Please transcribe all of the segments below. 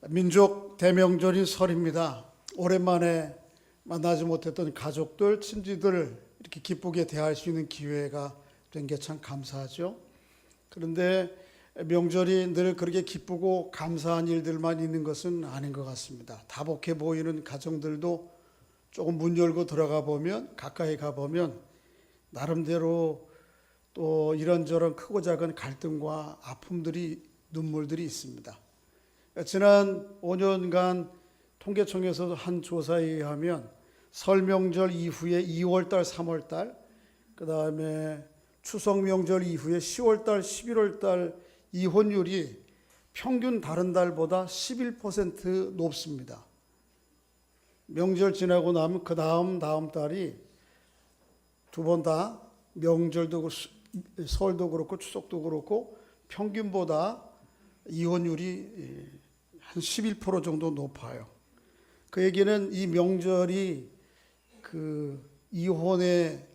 민족 대명절인 설입니다. 오랜만에 만나지 못했던 가족들, 친지들 이렇게 기쁘게 대할 수 있는 기회가 된 게 참 감사하죠. 그런데 명절이 늘 그렇게 기쁘고 감사한 일들만 있는 것은 아닌 것 같습니다. 다복해 보이는 가정들도 조금 문 열고 들어가 보면, 가까이 가 보면 나름대로 또 이런저런 크고 작은 갈등과 아픔들이, 눈물들이 있습니다. 지난 5년간 통계청에서 한 조사에 의하면 설 명절 이후에 2월달, 3월달, 그 다음에 추석 명절 이후에 10월달, 11월달 이혼율이 평균 다른 달보다 11% 높습니다. 명절 지나고 나면 그 다음 달이 두 번 다 명절도 설도 그렇고 추석도 그렇고 평균보다 이혼율이 한 11% 정도 높아요. 그 얘기는 이 명절이 그 이혼에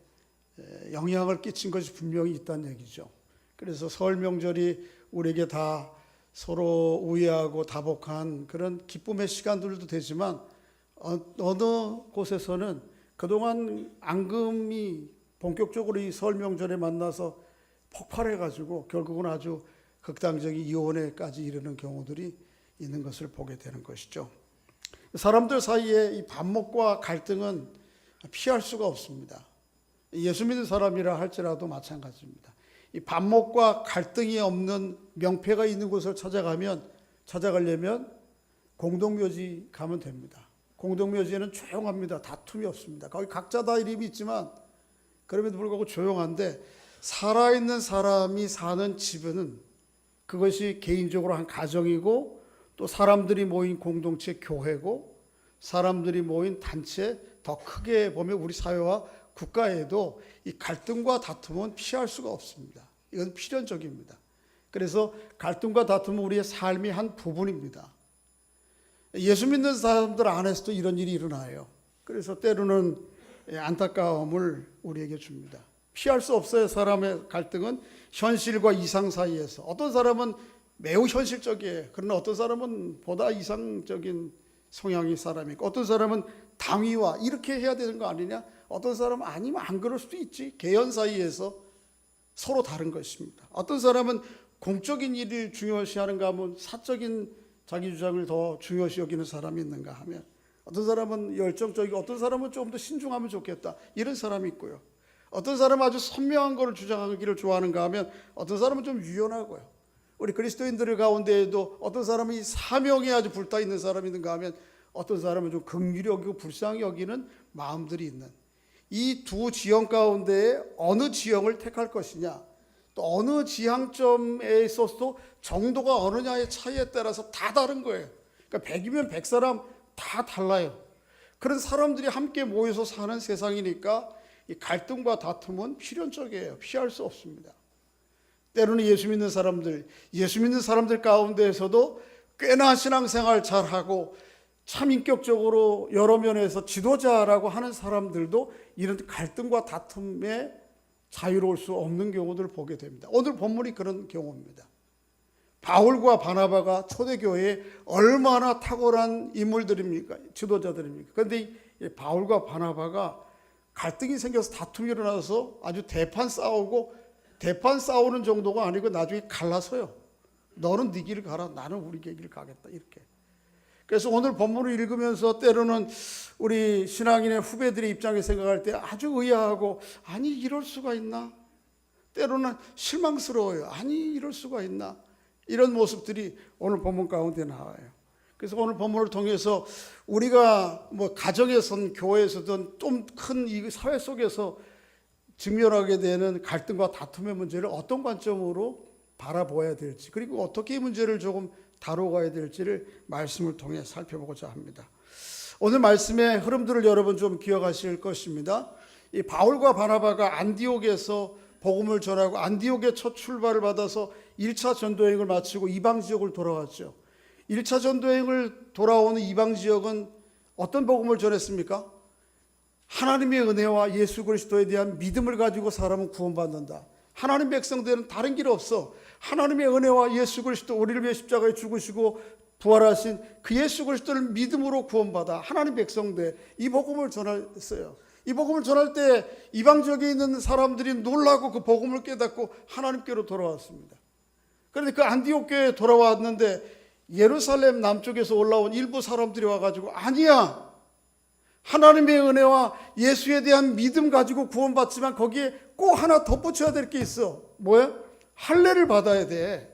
영향을 끼친 것이 분명히 있다는 얘기죠. 그래서 설 명절이 우리에게 다 서로 우애하고 다복한 그런 기쁨의 시간들도 되지만 어느 곳에서는 그동안 앙금이 본격적으로 이 설 명절에 만나서 폭발해가지고 결국은 아주 극단적인 이혼에까지 이르는 경우들이 있는 것을 보게 되는 것이죠. 사람들 사이에 이 반목과 갈등은 피할 수가 없습니다. 예수 믿는 사람이라 할지라도 마찬가지입니다. 이 반목과 갈등이 없는 명패가 있는 곳을 찾아가려면 공동묘지 가면 됩니다. 공동묘지에는 조용합니다. 다툼이 없습니다. 거기 각자 다 이름이 있지만 그럼에도 불구하고 조용한데 살아있는 사람이 사는 집은 그것이 개인적으로 한 가정이고 또 사람들이 모인 공동체 교회고 사람들이 모인 단체, 더 크게 보면 우리 사회와 국가에도 이 갈등과 다툼은 피할 수가 없습니다. 이건 필연적입니다. 그래서 갈등과 다툼은 우리의 삶의 한 부분입니다. 예수 믿는 사람들 안에서도 이런 일이 일어나요. 그래서 때로는 안타까움을 우리에게 줍니다. 피할 수 없어요. 사람의 갈등은 현실과 이상 사이에서. 어떤 사람은 매우 현실적이에요. 그러나 어떤 사람은 보다 이상적인 성향의 사람이고 어떤 사람은 당위와 이렇게 해야 되는 거 아니냐? 어떤 사람은 아니면 안 그럴 수도 있지. 개연 사이에서 서로 다른 것입니다. 어떤 사람은 공적인 일을 중요시하는가 하면 사적인 자기 주장을 더 중요시 여기는 사람이 있는가 하면 어떤 사람은 열정적이고 어떤 사람은 조금 더 신중하면 좋겠다. 이런 사람이 있고요. 어떤 사람은 아주 선명한 것을 주장하기를 좋아하는가 하면 어떤 사람은 좀 유연하고요. 우리 그리스도인들 가운데에도 어떤 사람은 이 사명에 아주 불타있는 사람이 있는가 하면 어떤 사람은 좀 긍휼히 여기고 불쌍히 여기는 마음들이 있는 이 두 지형 가운데 어느 지형을 택할 것이냐 또 어느 지향점에 있어서도 정도가 어느냐의 차이에 따라서 다 다른 거예요. 그러니까 100이면 100사람 다 달라요. 그런 사람들이 함께 모여서 사는 세상이니까 이 갈등과 다툼은 필연적이에요. 피할 수 없습니다. 때로는 예수 믿는 사람들 가운데에서도 꽤나 신앙생활 잘하고 참 인격적으로 여러 면에서 지도자라고 하는 사람들도 이런 갈등과 다툼에 자유로울 수 없는 경우들을 보게 됩니다. 오늘 본문이 그런 경우입니다. 바울과 바나바가 초대교회에 얼마나 탁월한 인물들입니까? 지도자들입니까? 그런데 이 바울과 바나바가 갈등이 생겨서 다툼이 일어나서 아주 대판 싸우는 정도가 아니고 나중에 갈라서요. 너는 네 길을 가라. 나는 우리 길을 가겠다. 이렇게. 그래서 오늘 본문을 읽으면서 때로는 우리 신앙인의 후배들의 입장에 생각할 때 아주 의아하고 아니 이럴 수가 있나? 때로는 실망스러워요. 아니 이럴 수가 있나? 이런 모습들이 오늘 본문 가운데 나와요. 그래서 오늘 본문을 통해서 우리가 뭐 가정에서든 교회에서든 좀 큰 이 사회 속에서 직면하게 되는 갈등과 다툼의 문제를 어떤 관점으로 바라보아야 될지 그리고 어떻게 이 문제를 조금 다뤄가야 될지를 말씀을 통해 살펴보고자 합니다. 오늘 말씀의 흐름들을 여러분 좀 기억하실 것입니다. 이 바울과 바나바가 안디옥에서 복음을 전하고 안디옥의 첫 출발을 받아서 1차 전도여행을 마치고 이방 지역을 돌아왔죠. 1차 전도여행을 돌아오는 이방 지역은 어떤 복음을 전했습니까? 하나님의 은혜와 예수 그리스도에 대한 믿음을 가지고 사람은 구원받는다. 하나님 백성들은 다른 길 없어. 하나님의 은혜와 예수 그리스도 우리를 위해 십자가에 죽으시고 부활하신 그 예수 그리스도를 믿음으로 구원받아 하나님 백성돼 이 복음을 전했어요. 이 복음을 전할 때 이방 지역에 있는 사람들이 놀라고 그 복음을 깨닫고 하나님께로 돌아왔습니다. 그런데 그 안디옥 교회에 돌아왔는데 예루살렘 남쪽에서 올라온 일부 사람들이 와가지고 아니야, 하나님의 은혜와 예수에 대한 믿음 가지고 구원받지만 거기에 꼭 하나 덧붙여야 될 게 있어. 뭐야? 할례를 받아야 돼.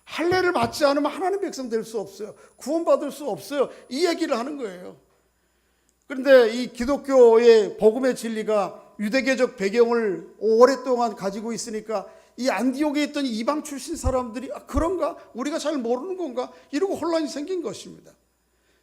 할례를 받지 않으면 하나님 백성 될 수 없어요. 구원받을 수 없어요. 이 얘기를 하는 거예요. 그런데 이 기독교의 복음의 진리가 유대계적 배경을 오랫동안 가지고 있으니까 이 안디옥에 있던 이방 출신 사람들이 그런가? 우리가 잘 모르는 건가? 이러고 혼란이 생긴 것입니다.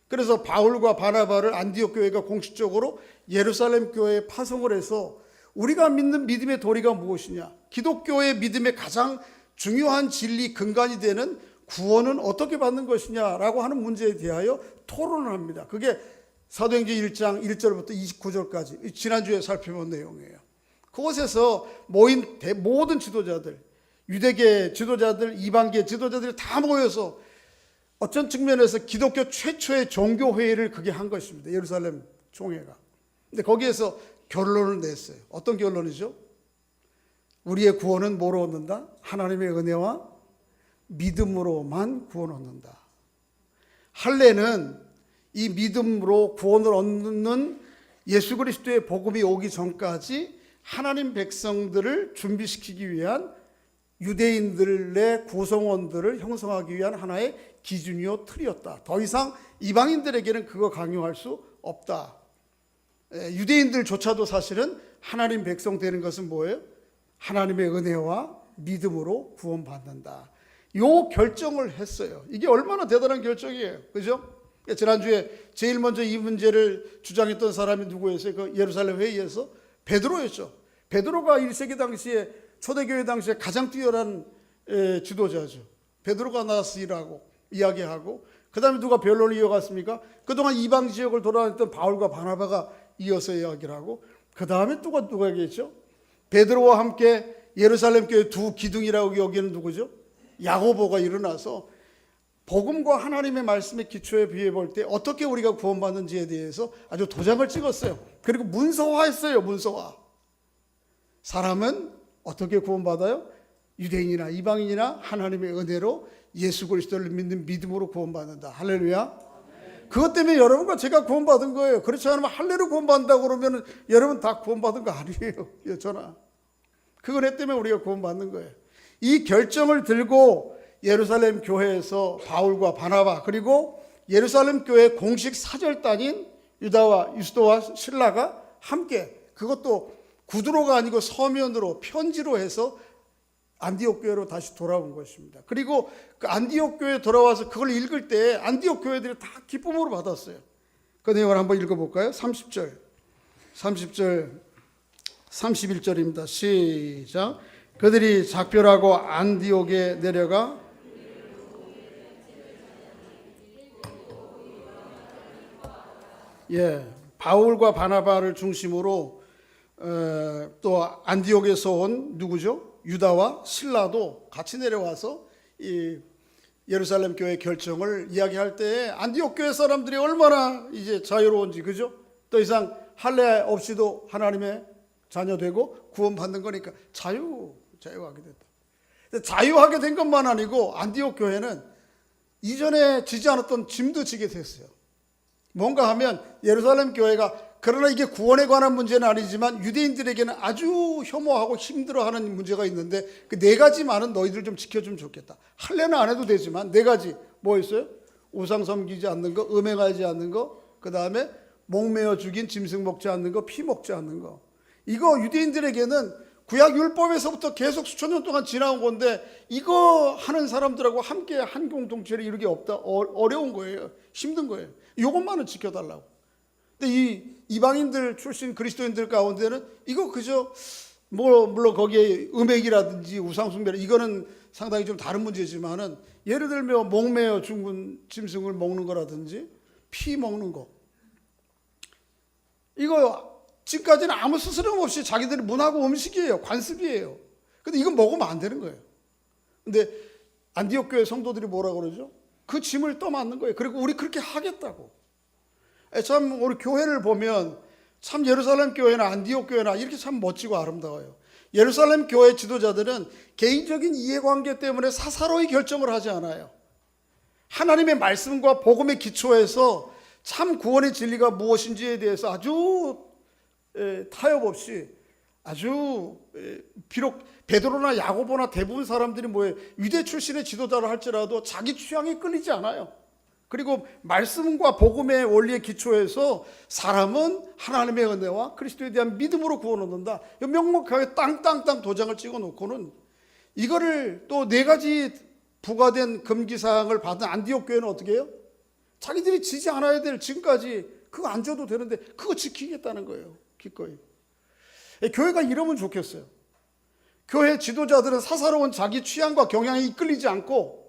그래서 바울과 바나바를 안디옥 교회가 공식적으로 예루살렘 교회에 파송을 해서 우리가 믿는 믿음의 도리가 무엇이냐? 기독교의 믿음의 가장 중요한 진리 근간이 되는 구원은 어떻게 받는 것이냐라고 하는 문제에 대하여 토론을 합니다. 그게 사도행전 1장 1절부터 29절까지 지난주에 살펴본 내용이에요. 그곳에서 모인 모든 지도자들, 유대계 지도자들, 이방계 지도자들이 다 모여서 어떤 측면에서 기독교 최초의 종교회의를 그게 한 것입니다. 예루살렘 총회가. 근데 거기에서 결론을 냈어요. 어떤 결론이죠? 우리의 구원은 뭐로 얻는다? 하나님의 은혜와 믿음으로만 구원 얻는다. 할례는 이 믿음으로 구원을 얻는 예수 그리스도의 복음이 오기 전까지 하나님 백성들을 준비시키기 위한 유대인들의 구성원들을 형성하기 위한 하나의 기준이요 틀이었다. 더 이상 이방인들에게는 그거 강요할 수 없다. 유대인들조차도 사실은 하나님 백성 되는 것은 뭐예요? 하나님의 은혜와 믿음으로 구원받는다. 요 결정을 했어요. 이게 얼마나 대단한 결정이에요. 그죠? 지난주에 제일 먼저 이 문제를 주장했던 사람이 누구였어요? 그 예루살렘 회의에서 베드로였죠. 베드로가 1세기 당시에 초대교회 당시에 가장 뛰어난 지도자죠. 베드로가 나와서 일하고 이야기하고, 그 다음에 누가 변론을 이어갔습니까? 그동안 이방 지역을 돌아다녔던 바울과 바나바가 이어서 이야기를 하고, 그 다음에 누가 얘기했죠? 베드로와 함께 예루살렘 교회 두 기둥이라고 여기는 누구죠? 야고보가 일어나서 복음과 하나님의 말씀의 기초에 비해 볼 때 어떻게 우리가 구원받는지에 대해서 아주 도장을 찍었어요. 그리고 문서화했어요. 문서화. 사람은 어떻게 구원받아요? 유대인이나 이방인이나 하나님의 은혜로 예수 그리스도를 믿는 믿음으로 구원받는다. 할렐루야. 그것 때문에 여러분과 제가 구원받은 거예요. 그렇지 않으면 할례로 구원받는다고 그러면 여러분 다 구원받은 거 아니에요. 여전하. 그 은혜 때문에 우리가 구원받는 거예요. 이 결정을 들고 예루살렘 교회에서 바울과 바나바, 그리고 예루살렘 교회 공식 사절단인 유스도와 실라가 함께, 그것도 구두로가 아니고 서면으로 편지로 해서 안디옥 교회로 다시 돌아온 것입니다. 그리고 그 안디옥 교회에 돌아와서 그걸 읽을 때 안디옥 교회들이 다 기쁨으로 받았어요. 그 내용을 한번 읽어볼까요? 30절 31절입니다. 시작. 그들이 작별하고 안디옥에 내려가 바울과 바나바를 중심으로 또 안디옥에서 온 누구죠? 유다와 실라도 같이 내려와서 이 예루살렘 교회 결정을 이야기할 때 안디옥 교회 사람들이 얼마나 이제 자유로운지, 그죠? 더 이상 할례 없이도 하나님의 자녀 되고 구원받는 거니까 자유하게 됐다. 자유하게 된 것만 아니고 안디옥 교회는 이전에 지지 않았던 짐도 지게 됐어요. 뭔가 하면 예루살렘 교회가, 그러나 이게 구원에 관한 문제는 아니지만 유대인들에게는 아주 혐오하고 힘들어하는 문제가 있는데 그 네 가지만은 너희들 좀 지켜주면 좋겠다. 할례는 안 해도 되지만 네 가지 뭐 있어요? 우상 섬기지 않는 거, 음행하지 않는 거, 그 다음에 목매어 죽인 짐승 먹지 않는 거, 피 먹지 않는 거. 이거 유대인들에게는 구약 율법에서부터 계속 수천 년 동안 지나온 건데 이거 하는 사람들하고 함께 한 공동체를 이루기 어려운 거예요. 힘든 거예요. 이것만은 지켜달라고. 근데 이 이방인들 출신 그리스도인들 가운데는 이거 그저 물론 거기에 음행이라든지 우상숭배, 이거는 상당히 좀 다른 문제지만은 예를 들면 목매어 죽은 짐승을 먹는 거라든지 피 먹는 거, 이거 지금까지는 아무 스스럼 없이 자기들이 문화고 음식이에요. 관습이에요. 근데 이건 먹으면 안 되는 거예요. 근데 안디옥 교회 성도들이 뭐라 그러죠? 그 짐을 떠맡는 거예요. 그리고 우리 그렇게 하겠다고. 참 우리 교회를 보면 참 예루살렘 교회나 안디옥 교회나 이렇게 참 멋지고 아름다워요. 예루살렘 교회 지도자들은 개인적인 이해관계 때문에 사사로이 결정을 하지 않아요. 하나님의 말씀과 복음의 기초에서 참 구원의 진리가 무엇인지에 대해서 아주 타협 없이 아주 비록 베드로나 야고보나 대부분 사람들이 유대 출신의 지도자를 할지라도 자기 취향에 끌리지 않아요. 그리고 말씀과 복음의 원리의 기초에서 사람은 하나님의 은혜와 그리스도에 대한 믿음으로 구원 얻는다. 명목하게 땅땅땅 도장을 찍어 놓고는 이거를 또 4가지 부과된 금기사항을 받은 안디옥 교회는 어떻게 해요? 자기들이 지지 않아야 될 지금까지 그거 안 줘도 되는데 그거 지키겠다는 거예요. 기꺼이. 교회가 이러면 좋겠어요. 교회 지도자들은 사사로운 자기 취향과 경향에 이끌리지 않고,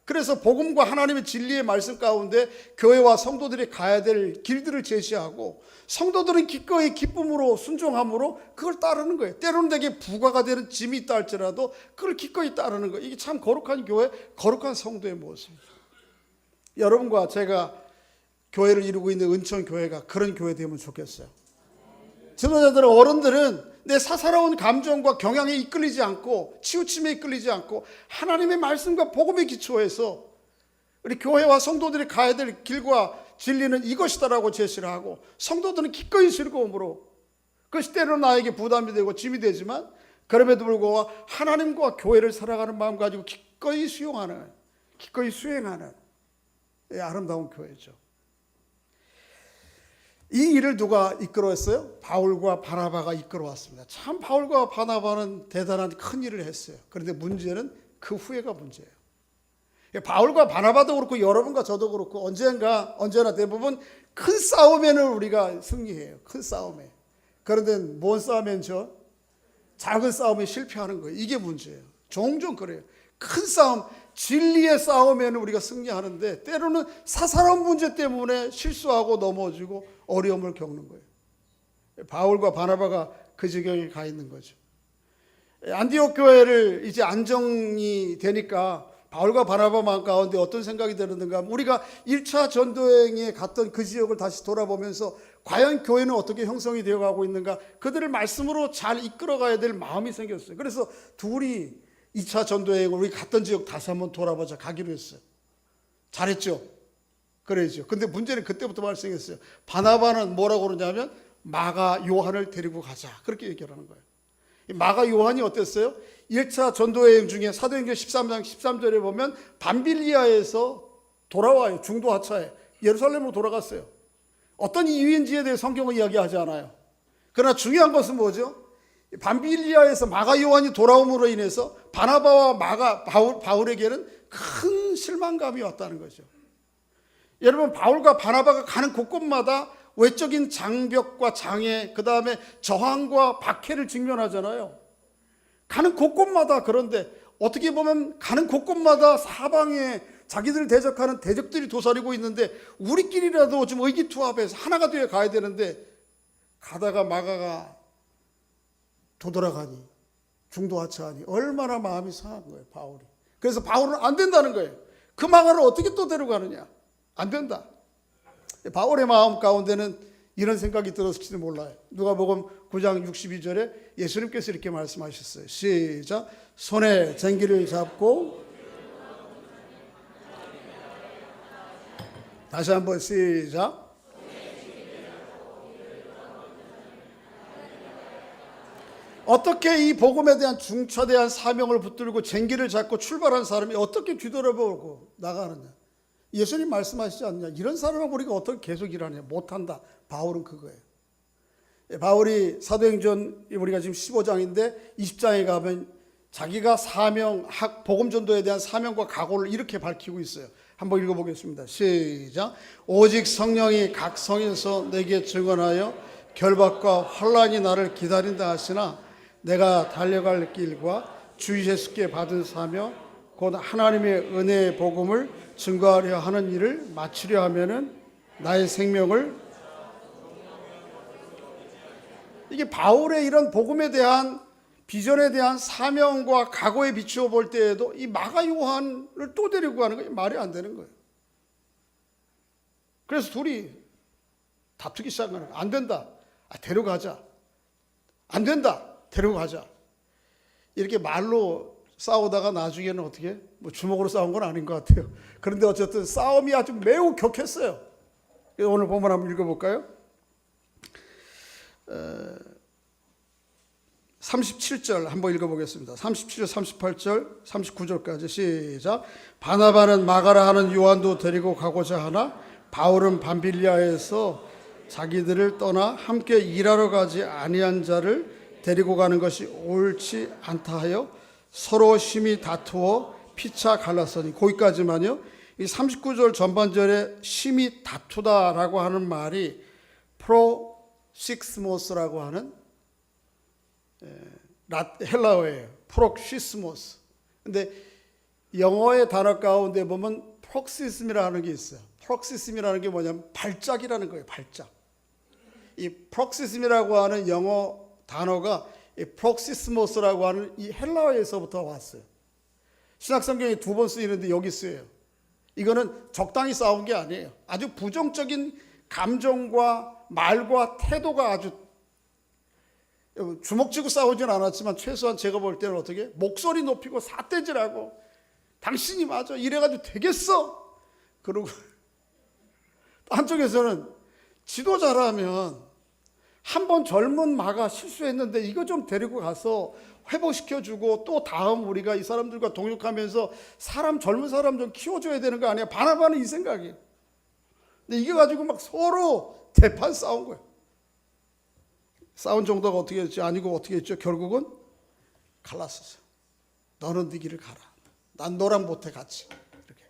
그래서 복음과 하나님의 진리의 말씀 가운데 교회와 성도들이 가야 될 길들을 제시하고, 성도들은 기꺼이 기쁨으로 순종함으로 그걸 따르는 거예요. 때로는 되게 부과가 되는 짐이 있다 할지라도 그걸 기꺼이 따르는 거예요. 이게 참 거룩한 교회, 거룩한 성도의 모습입니다. 여러분과 제가 교회를 이루고 있는 은천교회가 그런 교회 되면 좋겠어요. 지도자들은, 어른들은 내 사사로운 감정과 경향에 이끌리지 않고 치우침에 이끌리지 않고 하나님의 말씀과 복음의 기초에서 우리 교회와 성도들이 가야 될 길과 진리는 이것이다라고 제시를 하고, 성도들은 기꺼이 즐거움으로, 그것이 때로는 나에게 부담이 되고 짐이 되지만 그럼에도 불구하고 하나님과 교회를 살아가는 마음 가지고 기꺼이 수용하는, 기꺼이 수행하는 아름다운 교회죠. 이 일을 누가 이끌어왔어요? 바울과 바나바가 이끌어왔습니다. 참 바울과 바나바는 대단한 큰 일을 했어요. 그런데 문제는 그 후회가 문제예요. 바울과 바나바도 그렇고 여러분과 저도 그렇고 언제나 대부분 큰 싸움에는 우리가 승리해요. 큰 싸움에. 그런데 뭔 싸움엔 작은 싸움에 실패하는 거예요. 이게 문제예요. 종종 그래요. 큰 싸움, 진리의 싸움에는 우리가 승리하는데 때로는 사사로운 문제 때문에 실수하고 넘어지고 어려움을 겪는 거예요. 바울과 바나바가 그 지경에 가 있는 거죠. 안디옥 교회를 이제 안정이 되니까 바울과 바나바 마음 가운데 어떤 생각이 드는가, 우리가 1차 전도여행에 갔던 그 지역을 다시 돌아보면서 과연 교회는 어떻게 형성이 되어가고 있는가, 그들을 말씀으로 잘 이끌어가야 될 마음이 생겼어요. 그래서 둘이 2차 전도여행을 우리 갔던 지역 다시 한번 돌아보자 가기로 했어요. 잘했죠? 그래야죠. 근데 문제는 그때부터 발생했어요. 바나바는 뭐라고 그러냐면 마가 요한을 데리고 가자, 그렇게 얘기를 하는 거예요. 마가 요한이 어땠어요? 1차 전도여행 중에 사도행전 13장 13절에 보면 밤빌리아에서 돌아와요. 중도 하차에 예루살렘으로 돌아갔어요. 어떤 이유인지에 대해 성경은 이야기하지 않아요. 그러나 중요한 것은 뭐죠? 밤빌리아에서 마가 요한이 돌아옴으로 인해서 바나바와 바울에게는 큰 실망감이 왔다는 거죠. 여러분, 바울과 바나바가 가는 곳곳마다 외적인 장벽과 장애, 그 다음에 저항과 박해를 직면하잖아요. 가는 곳곳마다. 그런데 어떻게 보면 가는 곳곳마다 사방에 자기들을 대적하는 대적들이 도사리고 있는데 우리끼리라도 좀 의기투합해서 하나가 되어 가야 되는데, 가다가 마가가 도돌아가니, 중도하차하니 얼마나 마음이 상한 거예요, 바울이. 그래서 바울은 안 된다는 거예요. 그 마가를 어떻게 또 데려가느냐, 안 된다. 바울의 마음 가운데는 이런 생각이 들었을지도 몰라요. 누가복음 9장 62절에 예수님께서 이렇게 말씀하셨어요. 시작. 손에 쟁기를 잡고, 다시 한번 시작. 어떻게 이 복음에 대한 중차대한 사명을 붙들고 쟁기를 잡고 출발한 사람이 어떻게 뒤돌아보고 나가느냐. 예수님 말씀하시지 않냐. 이런 사람은 우리가 어떻게 계속 일하냐. 못한다. 바울은 그거예요. 바울이 사도행전 우리가 지금 15장인데 20장에 가면 자기가 복음 전도에 대한 사명과 각오를 이렇게 밝히고 있어요. 한번 읽어보겠습니다. 시작. 오직 성령이 각 성에서 내게 증언하여 결박과 환난이 나를 기다린다 하시나 내가 달려갈 길과 주 예수께 받은 사명 곧 하나님의 은혜의 복음을 증거하려 하는 일을 마치려 하면은 나의 생명을, 이게 바울의 이런 복음에 대한 비전에 대한 사명과 각오에 비추어 볼 때에도 이 마가 요한을 또 데리고 가는 거 말이 안 되는 거예요. 그래서 둘이 다투기 시작하는 거예요. 안 된다. 데려가자. 안 된다. 데려가자. 이렇게 말로 싸우다가 나중에는 어떻게 뭐 주먹으로 싸운 건 아닌 것 같아요. 그런데 어쨌든 싸움이 아주 매우 격했어요. 오늘 본문 한번 읽어볼까요? 37절 한번 읽어보겠습니다. 37절, 38절, 39절까지 시작. 바나바는 마가라 하는 요한도 데리고 가고자 하나 바울은 밤빌리아에서 자기들을 떠나 함께 일하러 가지 아니한 자를 데리고 가는 것이 옳지 않다 하여 서로 심히 다투어 피차 갈랐으니, 거기까지만요. 이 39절 전반절에 심히 다투다라고 하는 말이 프로식스모스라고 하는 헬라어예요. 프록시스모스. 근데 영어의 단어 가운데 보면 프록시즘이라는 게 있어요. 프록시즘이라는 게 뭐냐면 발작이라는 거예요. 발작. 이 프록시즘이라고 하는 영어 단어가 이 프록시스모스라고 하는 이 헬라어에서부터 왔어요. 신약성경에 2번 쓰이는데 여기 쓰여요. 이거는 적당히 싸운 게 아니에요. 아주 부정적인 감정과 말과 태도가 아주, 주먹 쥐고 싸우진 않았지만 최소한 제가 볼 때는 어떻게 목소리 높이고 삿대질하고 당신이 맞아 이래가지고 되겠어. 그리고 한쪽에서는 지도자라면 한 번 젊은 마가 실수했는데 이거 좀 데리고 가서 회복시켜주고 또 다음 우리가 이 사람들과 동역하면서 젊은 사람 좀 키워줘야 되는 거 아니야. 바나바는 이 생각이에요. 근데 이게 가지고 막 서로 대판 싸운 거예요. 싸운 정도가 어떻게 했지? 아니고 어떻게 했죠? 결국은 갈랐었어요. 너는 네 길을 가라. 난 너랑 못해 같이. 이렇게.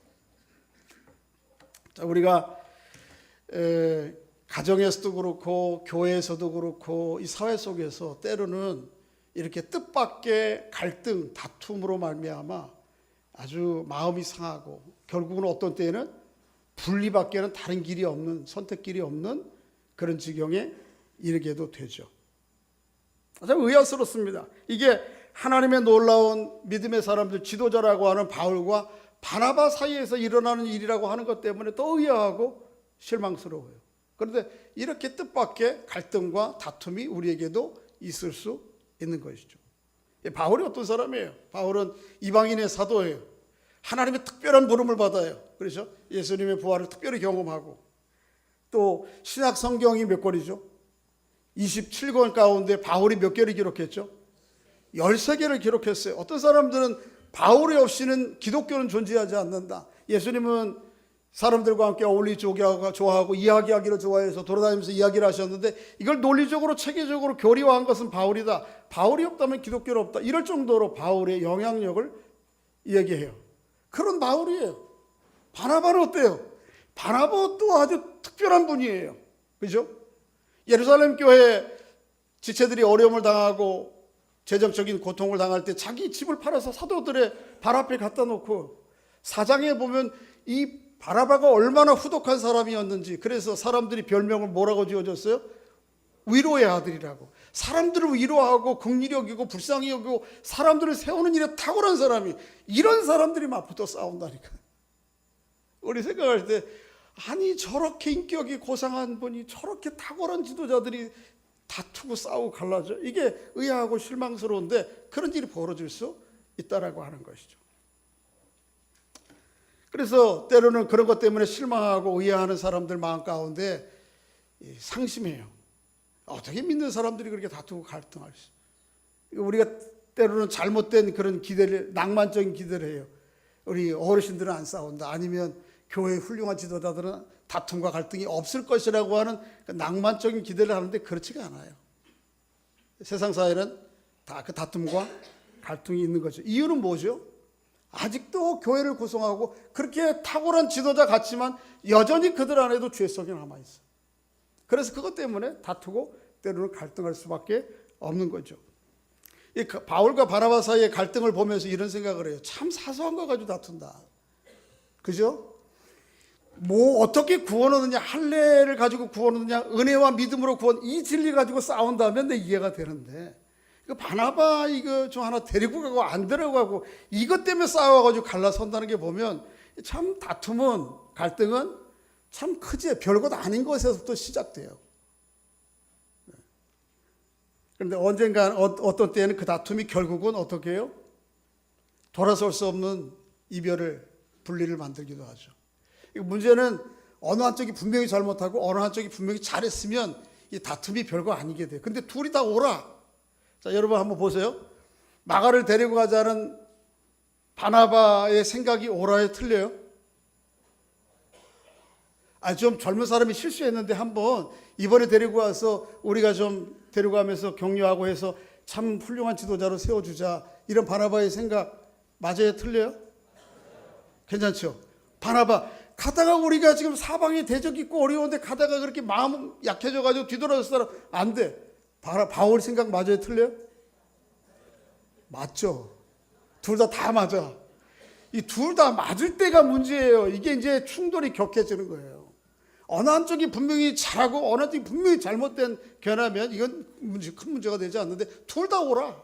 자, 우리가 가정에서도 그렇고 교회에서도 그렇고 이 사회 속에서 때로는 이렇게 뜻밖의 갈등, 다툼으로 말미암아 아주 마음이 상하고 결국은 어떤 때에는 분리밖에는 다른 길이 없는, 선택길이 없는 그런 지경에 이르게도 되죠. 참 의아스럽습니다. 이게 하나님의 놀라운 믿음의 사람들, 지도자라고 하는 바울과 바나바 사이에서 일어나는 일이라고 하는 것 때문에 또 의아하고 실망스러워요. 그런데 이렇게 뜻밖의 갈등과 다툼이 우리에게도 있을 수 있는 것이죠. 바울이 어떤 사람이에요? 바울은 이방인의 사도예요. 하나님의 특별한 부름을 받아요. 그렇죠? 예수님의 부활을 특별히 경험하고, 또 신약 성경이 몇 권이죠? 27권 가운데 바울이 몇 개를 기록했죠? 13개를 기록했어요. 어떤 사람들은 바울이 없이는 기독교는 존재하지 않는다. 예수님은 사람들과 함께 어울리기 좋아하고 이야기하기를 좋아해서 돌아다니면서 이야기를 하셨는데 이걸 논리적으로 체계적으로 교리화한 것은 바울이다. 바울이 없다면 기독교는 없다. 이럴 정도로 바울의 영향력을 얘기해요. 그런 바울이에요. 바나바는 어때요? 바나바도 아주 특별한 분이에요. 그죠? 예루살렘 교회 지체들이 어려움을 당하고 재정적인 고통을 당할 때 자기 집을 팔아서 사도들의 발 앞에 갖다 놓고, 사장에 보면 이 바나바가 얼마나 후덕한 사람이었는지, 그래서 사람들이 별명을 뭐라고 지어줬어요? 위로의 아들이라고. 사람들을 위로하고 긍휼히 여기고 불쌍히 여기고 사람들을 세우는 일에 탁월한 사람이, 이런 사람들이 막 붙어 싸운다니까. 우리 생각할 때 아니 저렇게 인격이 고상한 분이 저렇게 탁월한 지도자들이 다투고 싸우고 갈라져, 이게 의아하고 실망스러운데 그런 일이 벌어질 수 있다라고 하는 것이죠. 그래서 때로는 그런 것 때문에 실망하고 의아하는 사람들 마음 가운데 상심해요. 어떻게 믿는 사람들이 그렇게 다투고 갈등할 수 있어요? 우리가 때로는 잘못된 그런 기대를, 낭만적인 기대를 해요. 우리 어르신들은 안 싸운다, 아니면 교회의 훌륭한 지도자들은 다툼과 갈등이 없을 것이라고 하는 그 낭만적인 기대를 하는데 그렇지가 않아요. 세상 사회는 다 그 다툼과 갈등이 있는 거죠. 이유는 뭐죠? 아직도 교회를 구성하고 그렇게 탁월한 지도자 같지만 여전히 그들 안에도 죄성이 남아있어요. 그래서 그것 때문에 다투고 때로는 갈등할 수밖에 없는 거죠. 이 바울과 바나바 사이의 갈등을 보면서 이런 생각을 해요. 참 사소한 거 가지고 다툰다. 그죠? 뭐 어떻게 구원 얻느냐, 할례를 가지고 구원 얻느냐, 은혜와 믿음으로 구원, 이 진리 가지고 싸운다면 내 이해가 되는데, 이거 바나바 이거 좀 하나 데리고 가고 안 데려가고 이것 때문에 싸워가지고 갈라선다는 게 보면 참 다툼은 갈등은 참 크지 별것 아닌 것에서부터 시작돼요. 그런데 언젠가 어떤 때에는 그 다툼이 결국은 어떻게 해요? 돌아설 수 없는 이별을 분리를 만들기도 하죠. 문제는 어느 한쪽이 분명히 잘못하고 어느 한쪽이 분명히 잘했으면 이 다툼이 별거 아니게 돼요. 근데 둘이 다 오라. 자, 여러분 한번 보세요. 마가를 데리고 가자는 바나바의 생각이 오라에 틀려요? 좀 젊은 사람이 실수했는데 한번 이번에 데리고 와서 우리가 좀 데리고 가면서 격려하고 해서 참 훌륭한 지도자로 세워주자. 이런 바나바의 생각 맞아요? 틀려요? 괜찮죠? 바나바 가다가 우리가 지금 사방에 대적 있고 어려운데 가다가 그렇게 마음 약해져가지고 뒤돌아설 사람 안 돼. 바울 생각 맞아요? 틀려요? 맞죠? 둘 다 맞아. 이 둘 다 맞을 때가 문제예요. 이게 이제 충돌이 격해지는 거예요. 어느 한쪽이 분명히 잘하고 어느 한쪽이 분명히 잘못된 견하면 이건 큰 문제가 되지 않는데 둘 다 오라.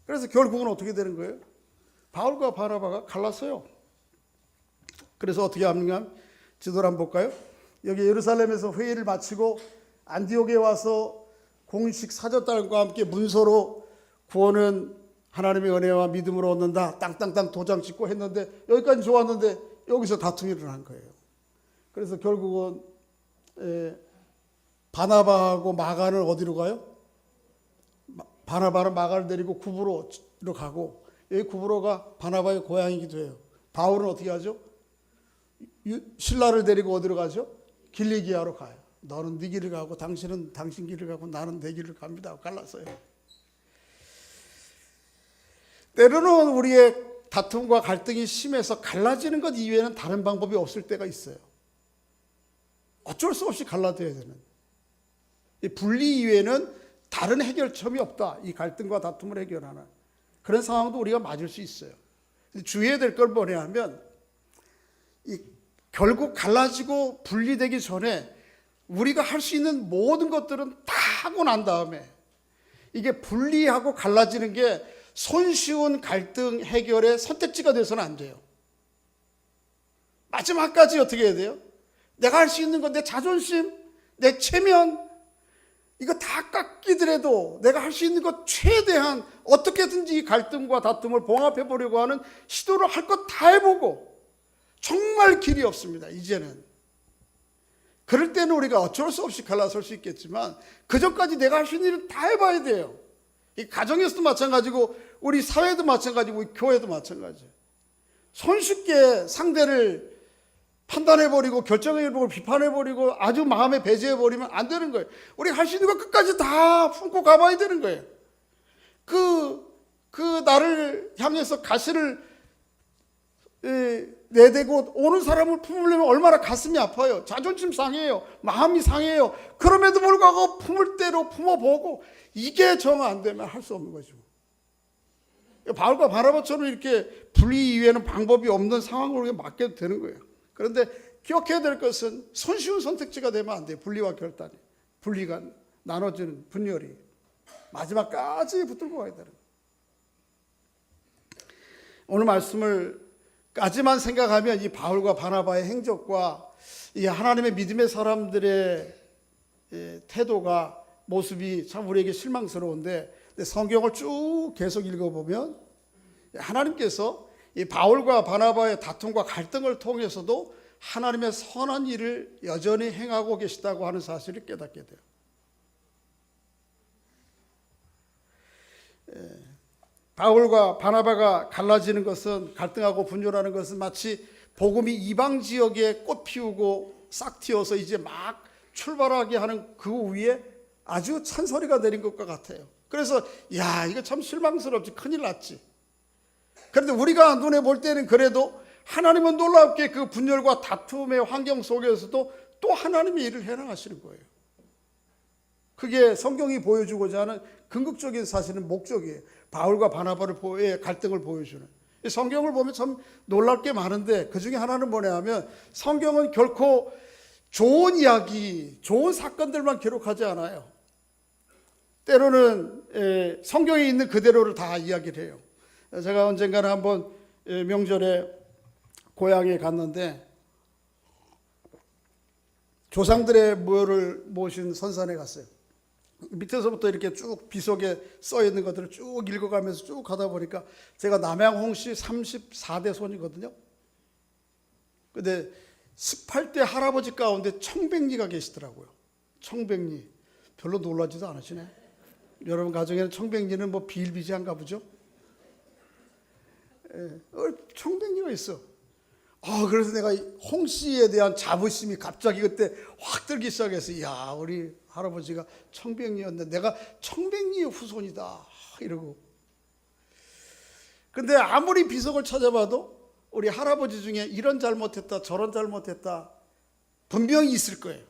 그래서 결국은 어떻게 되는 거예요? 바울과 바나바가 갈랐어요. 그래서 어떻게 합니까? 지도를 한번 볼까요? 여기 예루살렘에서 회의를 마치고 안디옥에 와서 공식 사절단과 함께 문서로 구원은 하나님의 은혜와 믿음으로 얻는다. 땅땅땅 도장 찍고 했는데 여기까지 좋았는데 여기서 다툼이 일어난 거예요. 그래서 결국은 바나바하고 마가는 어디로 가요? 바나바는 마가를 데리고 구브로로 가고 여기 구브로가 바나바의 고향이기도 해요. 바울은 어떻게 하죠? 신라를 데리고 어디로 가죠? 길리기아로 가요. 너는 네 길을 가고 당신은 당신 길을 가고 나는 내 길을 갑니다. 갈랐어요. 때로는 우리의 다툼과 갈등이 심해서 갈라지는 것 이외에는 다른 방법이 없을 때가 있어요. 어쩔 수 없이 갈라져야 되는. 이 분리 이외에는 다른 해결점이 없다. 이 갈등과 다툼을 해결하는 그런 상황도 우리가 맞을 수 있어요. 주의해야 될 걸 뭐냐 하면 결국 갈라지고 분리되기 전에 우리가 할 수 있는 모든 것들은 다 하고 난 다음에 이게 분리하고 갈라지는 게 손쉬운 갈등 해결의 선택지가 돼서는 안 돼요. 마지막까지 어떻게 해야 돼요? 내가 할 수 있는 건 내 자존심, 내 체면 이거 다 깎이더라도 내가 할 수 있는 것 최대한 어떻게든지 이 갈등과 다툼을 봉합해 보려고 하는 시도를 할 것 다 해보고 정말 길이 없습니다. 이제는. 그럴 때는 우리가 어쩔 수 없이 갈라설 수 있겠지만 그 전까지 내가 할 수 있는 일은 다 해봐야 돼요. 이 가정에서도 마찬가지고 우리 사회도 마찬가지고 우리 교회도 마찬가지예요. 손쉽게 상대를 판단해버리고 결정해버리고 비판해버리고 아주 마음에 배제해버리면 안 되는 거예요. 우리 할 수 있는 거 끝까지 다 품고 가봐야 되는 거예요. 그 나를 향해서 가시를 내대고 오는 사람을 품으려면 얼마나 가슴이 아파요. 자존심 상해요. 마음이 상해요. 그럼에도 불구하고 품을 대로 품어보고 이게 정 안 되면 할 수 없는 거죠. 바울과 바나바처럼 이렇게 분리 이외에는 방법이 없는 상황으로 맡겨도 되는 거예요. 그런데 기억해야 될 것은 손쉬운 선택지가 되면 안 돼요. 분리와 결단이. 분리가 나눠지는 분열이. 마지막까지 붙들고 가야 되는 거예요. 오늘 말씀을 까지만 생각하면 이 바울과 바나바의 행적과 이 하나님의 믿음의 사람들의 태도가 모습이 참 우리에게 실망스러운데 성경을 쭉 계속 읽어보면 하나님께서 이 바울과 바나바의 다툼과 갈등을 통해서도 하나님의 선한 일을 여전히 행하고 계시다고 하는 사실을 깨닫게 돼요. 바울과 바나바가 갈라지는 것은 갈등하고 분열하는 것은 마치 복음이 이방 지역에 꽃 피우고 싹 튀어서 이제 막 출발하게 하는 그 위에 아주 찬소리가 내린 것과 같아요. 그래서 야 이거 참 실망스럽지 큰일 났지. 그런데 우리가 눈에 볼 때는 그래도 하나님은 놀랍게 그 분열과 다툼의 환경 속에서도 또 하나님의 일을 해나가시는 거예요. 그게 성경이 보여주고자 하는 궁극적인 사실은 목적이에요. 바울과 바나바의 갈등을 보여주는. 성경을 보면 참 놀랄 게 많은데 그 중에 하나는 뭐냐 하면 성경은 결코 좋은 이야기, 좋은 사건들만 기록하지 않아요. 때로는 성경에 있는 그대로를 다 이야기를 해요. 제가 언젠가는 한번 명절에 고향에 갔는데 조상들의 묘를 모신 선산에 갔어요. 밑에서부터 이렇게 쭉 비석에 써 있는 것들을 쭉 읽어가면서 쭉 가다 보니까 제가 남양홍씨 34대 손이거든요. 근데 18대 할아버지 가운데 청백리가 계시더라고요. 청백리. 별로 놀라지도 않으시네. 여러분 가정에는 청백리는 뭐 비일비재한가 보죠? 청백리가 있어. 그래서 내가 홍씨에 대한 자부심이 갑자기 그때 확 들기 시작해서, 야, 우리 할아버지가 청백리였네. 내가 청백리의 후손이다. 이러고. 근데 아무리 비석을 찾아봐도 우리 할아버지 중에 이런 잘못했다, 저런 잘못했다 분명히 있을 거예요.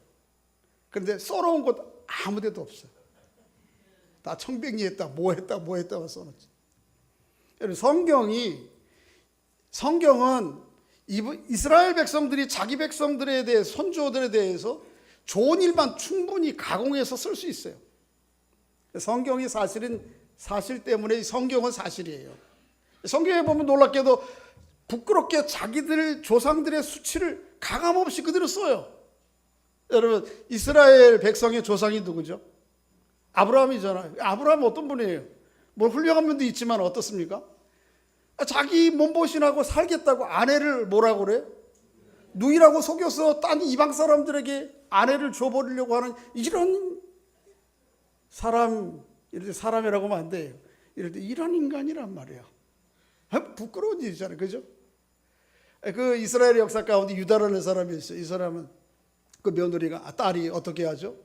그런데 써놓은 곳 아무 데도 없어요. 다 청백리 했다, 뭐 했다고 써놓지. 성경은 이스라엘 백성들이 자기 백성들에 대해, 선조들에 대해서 좋은 일만 충분히 가공해서 쓸 수 있어요. 성경이 사실 때문에 성경은 사실이에요. 성경에 보면 놀랍게도 부끄럽게 자기들 조상들의 수치를 가감없이 그대로 써요. 여러분, 이스라엘 백성의 조상이 누구죠? 아브라함이잖아요. 아브라함은 어떤 분이에요? 뭐 훌륭한 면도 있지만 어떻습니까? 자기 몸보신하고 살겠다고 아내를 뭐라고 그래? 누이라고 속여서 딴 이방 사람들에게 아내를 줘버리려고 하는 이런 사람, 이럴 때 사람이라고 하면 안 돼요. 이럴 때 이런 인간이란 말이야. 부끄러운 일이잖아요. 그죠? 그 이스라엘의 역사 가운데 유다라는 사람이 있어요. 이 사람은 그 며느리가, 딸이 어떻게 하죠?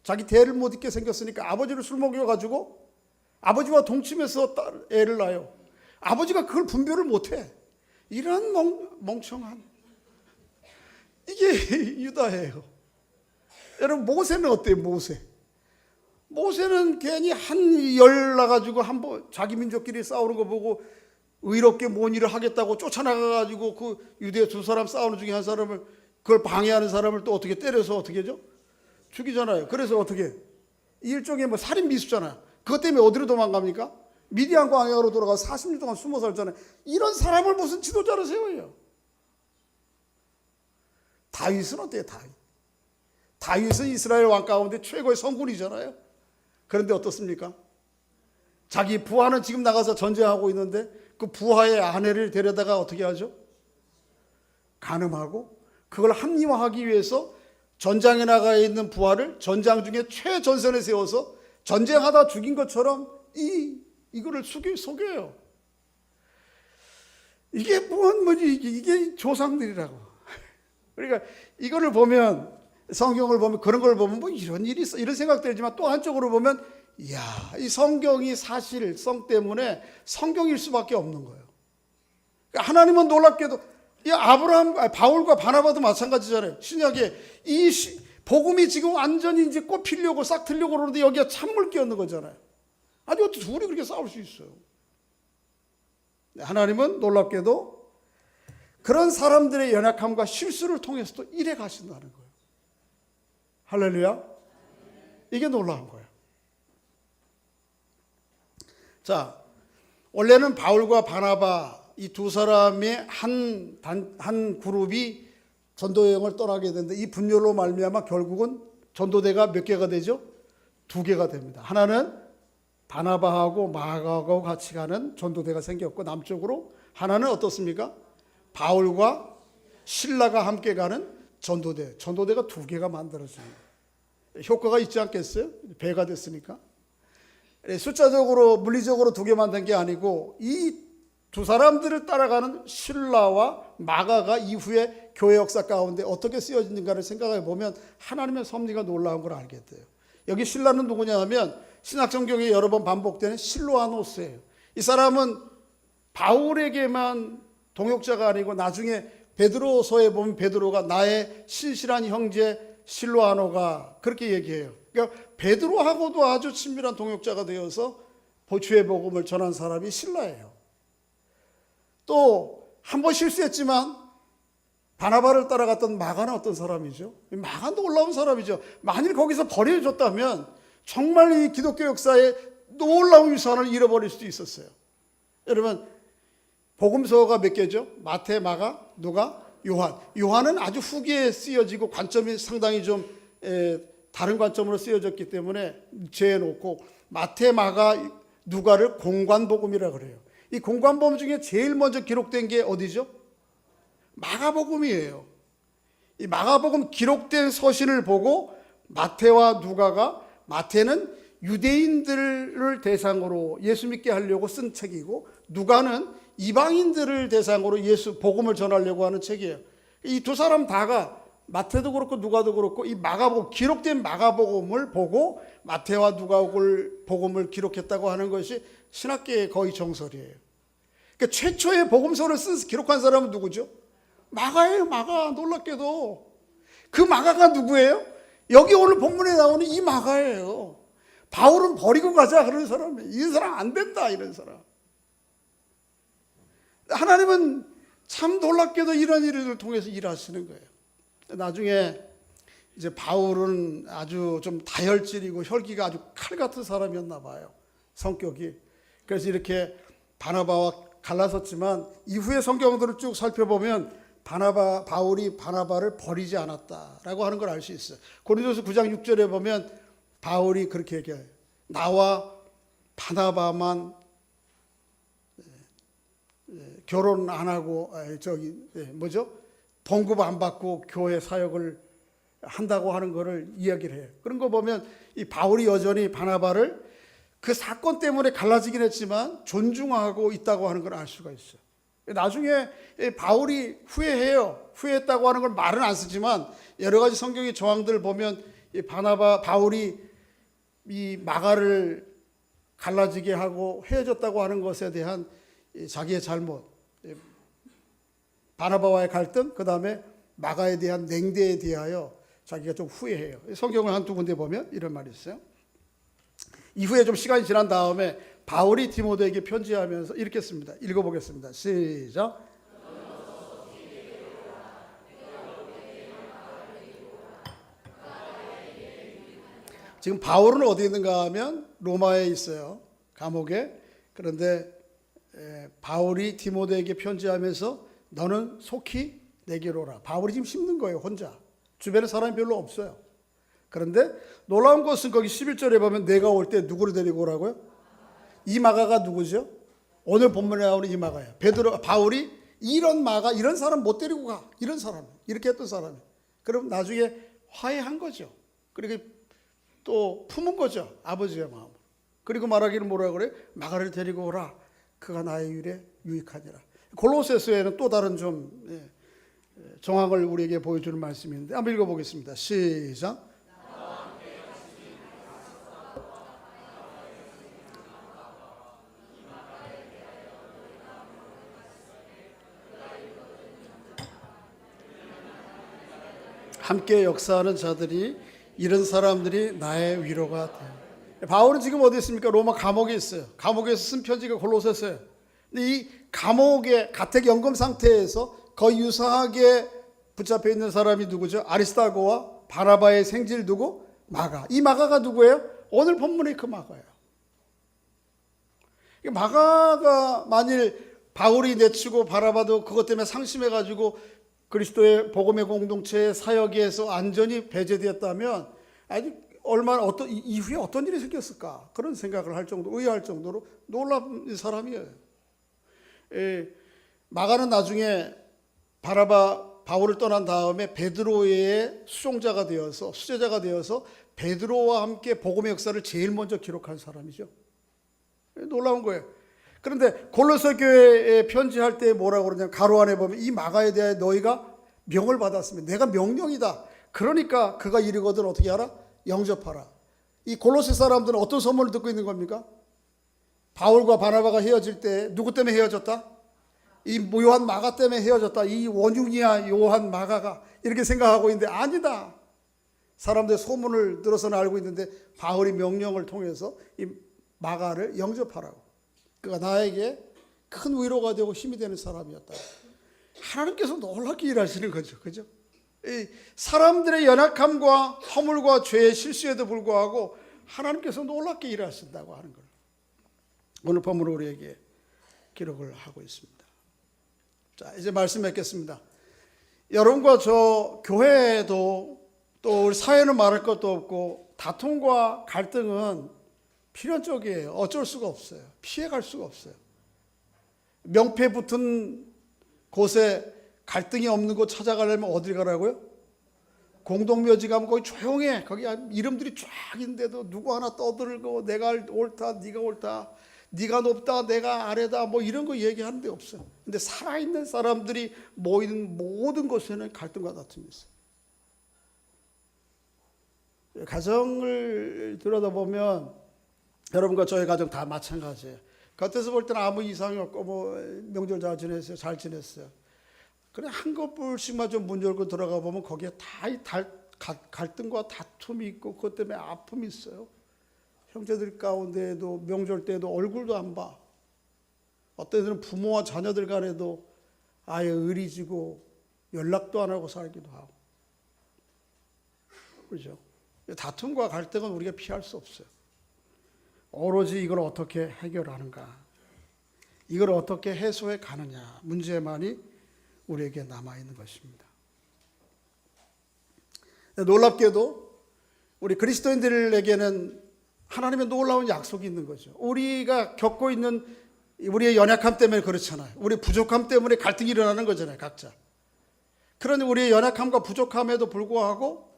자기 대를 못 잇게 생겼으니까 아버지를 술 먹여가지고 아버지와 동침해서 애를 낳아요. 아버지가 그걸 분별을 못해. 이런 멍청한, 이게 유다예요. 여러분, 모세는 어때요? 모세는 괜히 한 열 나가지고 한번 자기 민족끼리 싸우는 거 보고 의롭게 뭔 일을 하겠다고 쫓아나가가지고 그 유대 두 사람 싸우는 중에 한 사람을, 그걸 방해하는 사람을 또 어떻게 때려서 어떻게 하죠? 죽이잖아요. 그래서 어떻게? 일종의 뭐 살인 미수잖아요. 그것 때문에 어디로 도망갑니까? 미디안 광야로 돌아가서 40년 동안 숨어 살잖아요. 이런 사람을 무슨 지도자로 세워요? 다윗은 어때요? 다윗은 이스라엘 왕 가운데 최고의 성군이잖아요. 그런데 어떻습니까? 자기 부하는 지금 나가서 전쟁하고 있는데 그 부하의 아내를 데려다가 어떻게 하죠? 간음하고 그걸 합리화하기 위해서 전장에 나가 있는 부하를 전장 중에 최전선에 세워서 전쟁하다 죽인 것처럼 이거를 속여요. 이게 이게 조상들이라고. 그러니까 이거를 보면, 성경을 보면, 그런 걸 보면 뭐 이런 일이 있어, 이런 생각 들지만 또 한쪽으로 보면, 이야, 이 성경이 사실성 때문에 성경일 수밖에 없는 거예요. 그러니까 하나님은 놀랍게도 이 바울과 바나바도 마찬가지잖아요. 신약에 이 복음이 지금 완전히 이제 꽃 피려고 싹 틀려고 그러는데 여기가 찬물 끼얹는 거잖아요. 아니, 어떻게 둘이 그렇게 싸울 수 있어요? 하나님은 놀랍게도 그런 사람들의 연약함과 실수를 통해서도 이래 가신다는 거예요. 할렐루야. 이게 놀라운 거예요. 자, 원래는 바울과 바나바 이 두 사람의 한 그룹이 전도 여행을 떠나게 되는데, 이 분열로 말미암아 결국은 전도대가 몇 개가 되죠? 2개가 됩니다. 하나는 바나바하고 마가하고 같이 가는 전도대가 생겼고, 남쪽으로 하나는 어떻습니까? 바울과 실라가 함께 가는 전도대가 2개가 만들어집니다. 효과가 있지 않겠어요? 배가 됐으니까. 숫자적으로, 물리적으로 2개 만든 게 아니고, 이 두 사람들을 따라가는 실라와 마가가 이후에 교회 역사 가운데 어떻게 쓰여지는가를 생각해 보면 하나님의 섭리가 놀라운 걸 알게 돼요. 여기 실라는 누구냐 하면 신약성경에 여러 번 반복되는 실로아노스예요. 이 사람은 바울에게만 동역자가 아니고 나중에 베드로서에 보면 베드로가 나의 신실한 형제 실로아노가 그렇게 얘기해요. 그러니까 베드로하고도 아주 친밀한 동역자가 되어서 주의 복음을 전한 사람이 실라예요. 또 한 번 실수했지만 바나바를 따라갔던 마가는 어떤 사람이죠? 마가는 놀라운 사람이죠. 만일 거기서 버려졌다면 정말 이 기독교 역사에 놀라운 유산을 잃어버릴 수도 있었어요. 여러분, 복음서가 몇 개죠? 마태, 마가, 누가, 요한. 요한은 아주 후기에 쓰여지고 관점이 상당히 좀 다른 관점으로 쓰여졌기 때문에 제해놓고, 마태, 마가, 누가를 공관복음이라 그래요. 이 공관복음 중에 제일 먼저 기록된 게 어디죠? 마가복음이에요. 이 마가복음 기록된 서신을 보고 마태와 누가가, 마태는 유대인들을 대상으로 예수 믿게 하려고 쓴 책이고, 누가는 이방인들을 대상으로 예수 복음을 전하려고 하는 책이에요. 이 두 사람 다가, 마태도 그렇고 누가도 그렇고, 이 마가복음, 기록된 마가복음을 보고 마태와 누가복음을 기록했다고 하는 것이 신학계의 거의 정설이에요. 그러니까 최초의 복음서를 기록한 사람은 누구죠? 마가예요. 마가. 놀랍게도 그 마가가 누구예요? 여기 오늘 본문에 나오는 이 마가예요. 바울은 버리고 가자 그런 사람이에요. 이 사람 안 된다 이런 사람. 하나님은 참 놀랍게도 이런 일을 통해서 일하시는 거예요. 나중에 이제 바울은 아주 좀 다혈질이고 혈기가 아주 칼 같은 사람이었나 봐요. 성격이. 그래서 이렇게 바나바와 갈라섰지만 이후의 성경들을 쭉 살펴보면 바울이 바나바를 버리지 않았다라고 하는 걸 알 수 있어요. 고린도서 9장 6절에 보면 바울이 그렇게 얘기해요. 나와 바나바만 결혼 안 하고 봉급 안 받고 교회 사역을 한다고 하는 것을 이야기를 해요. 그런 거 보면 이 바울이 여전히 바나바를 그 사건 때문에 갈라지긴 했지만 존중하고 있다고 하는 걸 알 수가 있어요. 나중에 바울이 후회해요. 후회했다고 하는 걸 말은 안 쓰지만 여러 가지 성경의 조항들을 보면 바울이 이 마가를 갈라지게 하고 헤어졌다고 하는 것에 대한 자기의 잘못, 바나바와의 갈등, 그 다음에 마가에 대한 냉대에 대하여 자기가 좀 후회해요. 성경을 한두 군데 보면 이런 말이 있어요. 이후에 좀 시간이 지난 다음에 바울이 디모데에게 편지하면서 이렇게 씁니다. 읽어보겠습니다. 시작. 지금 바울은 어디 있는가 하면 로마에 있어요. 감옥에. 그런데 바울이 디모데에게 편지하면서 너는 속히 내게로 오라. 바울이 지금 힘든 거예요. 혼자. 주변에 사람이 별로 없어요. 그런데 놀라운 것은 거기 11절에 보면 내가 올 때 누구를 데리고 오라고요? 이 마가가 누구죠? 오늘 본문에 나오는 이 마가예요. 바울이 이런 마가, 이런 사람 못 데리고 가. 이런 사람, 이렇게 했던 사람이. 그럼 나중에 화해한 거죠. 그리고 또 품은 거죠. 아버지의 마음. 그리고 말하기를 뭐라 그래? 마가를 데리고 오라. 그가 나의 일에 유익하니라. 골로새서에는 또 다른 좀 정황을 우리에게 보여주는 말씀인데 한번 읽어보겠습니다. 시작. 함께 역사하는 자들이 이런 사람들이 나의 위로가 돼요. 바울은 지금 어디 있습니까? 로마 감옥에 있어요. 감옥에서 쓴 편지가 골로새서예요. 근데 이 감옥의 가택 연금 상태에서 거의 유사하게 붙잡혀 있는 사람이 누구죠? 아리스타고와 바나바의 생질 누구? 마가. 이 마가가 누구예요? 오늘 본문의 그 마가예요. 마가가 만일 바울이 내치고 바나바도 그것 때문에 상심해가지고 그리스도의 복음의 공동체의 사역에서 안전히 배제되었다면 아직 이후에 어떤 일이 생겼을까 그런 생각을 할 정도, 의아할 정도로 놀라운 사람이에요. 마가는 나중에 바울을 떠난 다음에 베드로의 수종자가 되어서 수제자가 되어서 베드로와 함께 복음의 역사를 제일 먼저 기록한 사람이죠. 놀라운 거예요. 그런데 골로새 교회에 편지할 때 뭐라고 그러냐면 가로 안에 보면 이 마가에 대해 너희가 명을 받았으면 내가 명령이다. 그러니까 그가 이르거든 어떻게 하라? 영접하라. 이 골로새 사람들은 어떤 소문을 듣고 있는 겁니까? 바울과 바나바가 헤어질 때 누구 때문에 헤어졌다? 이 요한 마가 때문에 헤어졌다. 이 원흉이야 요한 마가가 이렇게 생각하고 있는데 아니다. 사람들의 소문을 들어서는 알고 있는데 바울이 명령을 통해서 이 마가를 영접하라고. 그가 나에게 큰 위로가 되고 힘이 되는 사람이었다. 하나님께서 놀랍게 일하시는 거죠. 그죠? 이 사람들의 연약함과 허물과 죄의 실수에도 불구하고 하나님께서 놀랍게 일하신다고 하는 걸 오늘 본문으로 우리에게 기록을 하고 있습니다. 자, 이제 말씀 맺겠습니다. 여러분과 저 교회에도 또 우리 사회는 말할 것도 없고 다툼과 갈등은 필연적이에요. 어쩔 수가 없어요. 피해갈 수가 없어요. 명패 붙은 곳에 갈등이 없는 곳 찾아가려면 어딜 가라고요? 공동묘지 가면 거기 조용해. 거기 이름들이 쫙 있는데도 누구 하나 떠들고 내가 옳다, 네가 옳다, 네가 높다, 내가 아래다, 뭐 이런 거 얘기하는 데 없어요. 근데 살아있는 사람들이 모이는 모든 곳에는 갈등과 다툼이 있어요. 가정을 들여다보면 여러분과 저희 가정 다 마찬가지예요. 겉에서 볼 때는 아무 이상이 없고 뭐 명절 잘 지냈어요, 잘 지냈어요. 그래 한 것불씩만 좀 문 열고 들어가 보면 거기에 다 갈등과 다툼이 있고 그것 때문에 아픔이 있어요. 형제들 가운데에도 명절 때도 얼굴도 안 봐. 어떤 애들은 부모와 자녀들 간에도 아예 의리지고 연락도 안 하고 살기도 하고. 그렇죠? 다툼과 갈등은 우리가 피할 수 없어요. 오로지 이걸 어떻게 해결하는가, 이걸 어떻게 해소해 가느냐 문제만이 우리에게 남아있는 것입니다. 놀랍게도 우리 그리스도인들에게는 하나님의 놀라운 약속이 있는 거죠. 우리가 겪고 있는 우리의 연약함 때문에 그렇잖아요. 우리 부족함 때문에 갈등이 일어나는 거잖아요, 각자. 그런데 우리의 연약함과 부족함에도 불구하고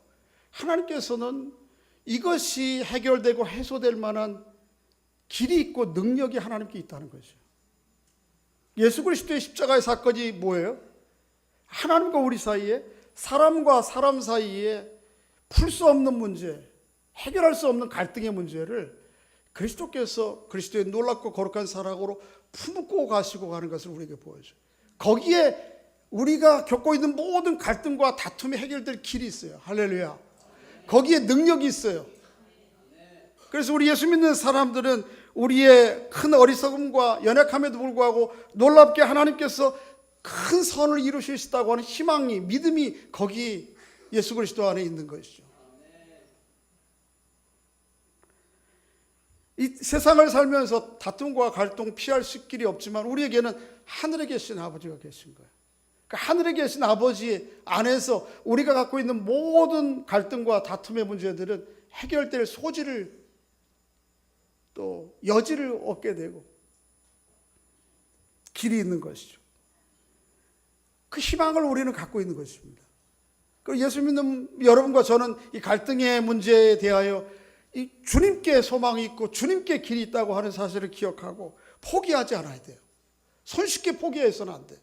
하나님께서는 이것이 해결되고 해소될 만한 길이 있고 능력이 하나님께 있다는 거죠. 예수 그리스도의 십자가의 사건이 뭐예요? 하나님과 우리 사이에, 사람과 사람 사이에 풀 수 없는 문제, 해결할 수 없는 갈등의 문제를 그리스도께서 그리스도의 놀랍고 거룩한 사랑으로 품고 가시고 가는 것을 우리에게 보여줘요. 거기에 우리가 겪고 있는 모든 갈등과 다툼이 해결될 길이 있어요. 할렐루야. 거기에 능력이 있어요. 그래서 우리 예수 믿는 사람들은 우리의 큰 어리석음과 연약함에도 불구하고 놀랍게 하나님께서 큰 선을 이루시겠다고 하는 희망이, 믿음이 거기 예수 그리스도 안에 있는 것이죠. 이 세상을 살면서 다툼과 갈등 피할 길이 없지만 우리에게는 하늘에 계신 아버지가 계신 거예요. 그러니까 하늘에 계신 아버지 안에서 우리가 갖고 있는 모든 갈등과 다툼의 문제들은 해결될 소지를 또 여지를 얻게 되고 길이 있는 것이죠. 그 희망을 우리는 갖고 있는 것입니다. 예수 믿는 여러분과 저는 이 갈등의 문제에 대하여 이 주님께 소망이 있고 주님께 길이 있다고 하는 사실을 기억하고 포기하지 않아야 돼요. 손쉽게 포기해서는 안 돼요.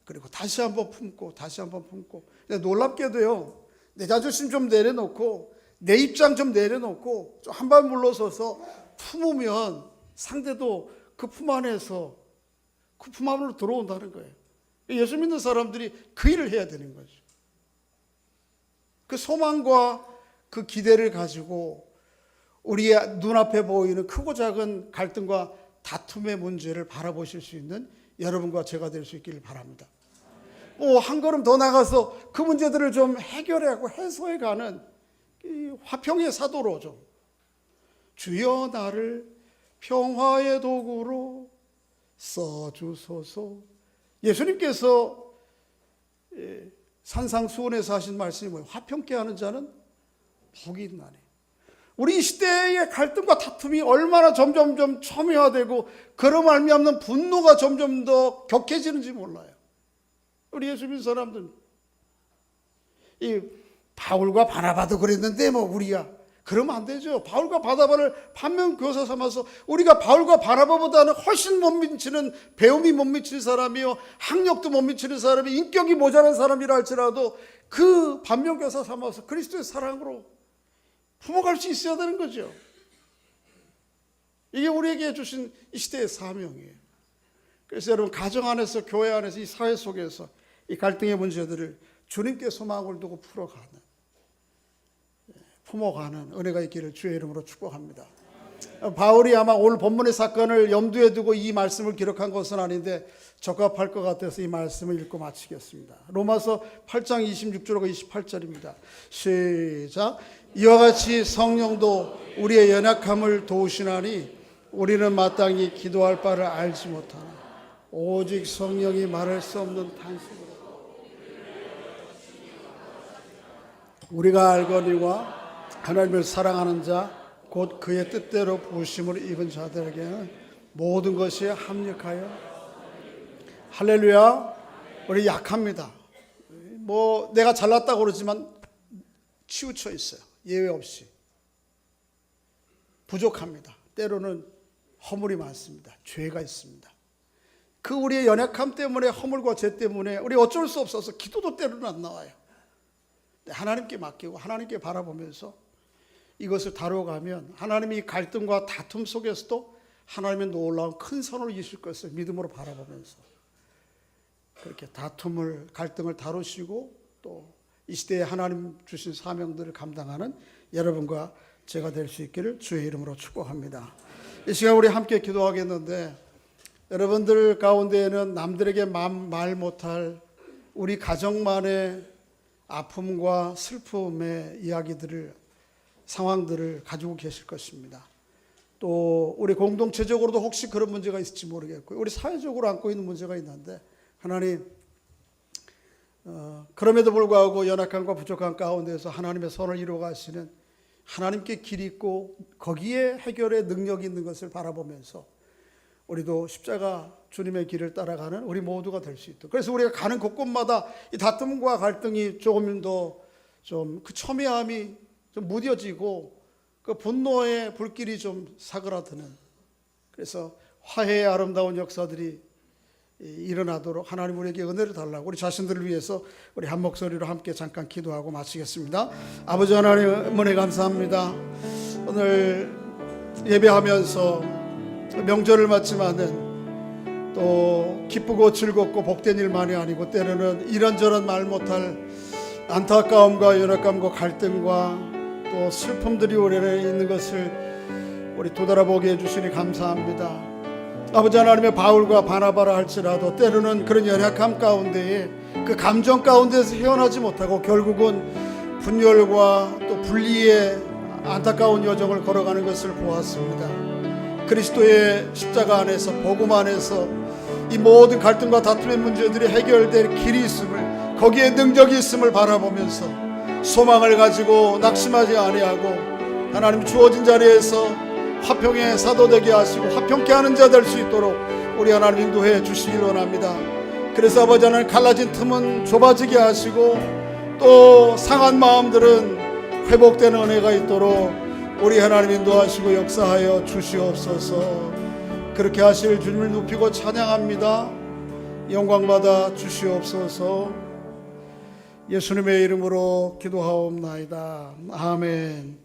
그리고 다시 한번 품고 다시 한번 품고. 놀랍게도요, 내 자존심 좀 내려놓고 내 입장 좀 내려놓고 좀 한 발 물러서서 품으면 상대도 그 품 안에서 그 품 안으로 들어온다는 거예요. 예수 믿는 사람들이 그 일을 해야 되는 거죠. 그 소망과 그 기대를 가지고 우리의 눈앞에 보이는 크고 작은 갈등과 다툼의 문제를 바라보실 수 있는 여러분과 제가 될 수 있기를 바랍니다. 한 걸음 더 나가서 그 문제들을 좀 해결하고 해소해가는 이 화평의 사도로 좀, 주여 나를 평화의 도구로 써주소서. 예수님께서 산상수훈에서 하신 말씀이 뭐예요? 화평케 하는 자는 복이 있나니. 우리 이 시대의 갈등과 다툼이 얼마나 점점점 첨예화되고 그로 말미암는 분노가 점점 더 격해지는지 몰라요. 우리 예수 믿는 사람들, 이 바울과 바나바도 그랬는데 뭐 우리야 그러면 안 되죠. 바울과 바나바를 반면교사 삼아서 우리가 바울과 바나바보다는 훨씬 못 미치는, 배움이 못 미치는 사람이요, 학력도 못 미치는 사람이, 인격이 모자란 사람이라 할지라도 그 반면교사 삼아서 그리스도의 사랑으로 품어갈 수 있어야 되는 거죠. 이게 우리에게 주신 이 시대의 사명이에요. 그래서 여러분, 가정 안에서, 교회 안에서, 이 사회 속에서 이 갈등의 문제들을 주님께 소망을 두고 풀어가는, 품어가는 은혜가 있기를 주의 이름으로 축복합니다. 바울이 아마 오늘 본문의 사건을 염두에 두고 이 말씀을 기록한 것은 아닌데 적합할 것 같아서 이 말씀을 읽고 마치겠습니다. 로마서 8장 26절과 28절입니다. 시작. 이와 같이 성령도 우리의 연약함을 도우시나니 우리는 마땅히 기도할 바를 알지 못하나 오직 성령이 말할 수 없는 탄식으로 우리가 알거니와 하나님을 사랑하는 자 곧 그의 뜻대로 부으심을 입은 자들에게는 모든 것이 합력하여 할렐루야. 우리 약합니다. 뭐 내가 잘났다고 그러지만 치우쳐 있어요. 예외 없이 부족합니다. 때로는 허물이 많습니다. 죄가 있습니다. 그 우리의 연약함 때문에, 허물과 죄 때문에 우리 어쩔 수 없어서 기도도 때로는 안 나와요. 하나님께 맡기고 하나님께 바라보면서 이것을 다뤄가면 하나님이 갈등과 다툼 속에서도 하나님의 놀라운 큰 선을 이루실 것을 믿음으로 바라보면서 그렇게 다툼을, 갈등을 다루시고 또 이 시대에 하나님 주신 사명들을 감당하는 여러분과 제가 될 수 있기를 주의 이름으로 축복합니다. 이 시간 우리 함께 기도하겠는데 여러분들 가운데에는 남들에게 말 못할 우리 가정만의 아픔과 슬픔의 이야기들을, 상황들을 가지고 계실 것입니다. 또 우리 공동체적으로도 혹시 그런 문제가 있을지 모르겠고요. 우리 사회적으로 안고 있는 문제가 있는데 하나님, 그럼에도 불구하고 연약함과 부족함 가운데서 하나님의 선을 이루어 가시는 하나님께 길이 있고 거기에 해결의 능력이 있는 것을 바라보면서 우리도 십자가 주님의 길을 따라가는 우리 모두가 될 수 있도록, 그래서 우리가 가는 곳곳마다 이 다툼과 갈등이 조금 더 좀 그 첨예함이 좀 무뎌지고 그 분노의 불길이 좀 사그라드는, 그래서 화해의 아름다운 역사들이 일어나도록 하나님 우리에게 은혜를 달라고 우리 자신들을 위해서 우리 한 목소리로 함께 잠깐 기도하고 마치겠습니다. 아버지 하나님 은혜 감사합니다. 오늘 예배하면서 명절을 맞지만은 또 기쁘고 즐겁고 복된 일만이 아니고 때로는 이런저런 말 못할 안타까움과 연약감과 갈등과 또 슬픔들이 우리 안에 있는 것을 우리 되돌아보게 해주시니 감사합니다. 아버지 하나님의 바울과 바나바라 할지라도 때로는 그런 연약함 가운데에 그 감정 가운데서 헤어나지 못하고 결국은 분열과 또 분리의 안타까운 여정을 걸어가는 것을 보았습니다. 그리스도의 십자가 안에서, 복음 안에서 이 모든 갈등과 다툼의 문제들이 해결될 길이 있음을, 거기에 능력이 있음을 바라보면서 소망을 가지고 낙심하지 아니하고 하나님 주어진 자리에서 화평의 사도 되게 하시고 화평케 하는 자 될 수 있도록 우리 하나님 인도해 주시길 원합니다. 그래서 아버지 하나님 갈라진 틈은 좁아지게 하시고 또 상한 마음들은 회복되는 은혜가 있도록 우리 하나님 인도하시고 역사하여 주시옵소서. 그렇게 하실 주님을 높이고 찬양합니다. 영광받아 주시옵소서. 예수님의 이름으로 기도하옵나이다. 아멘.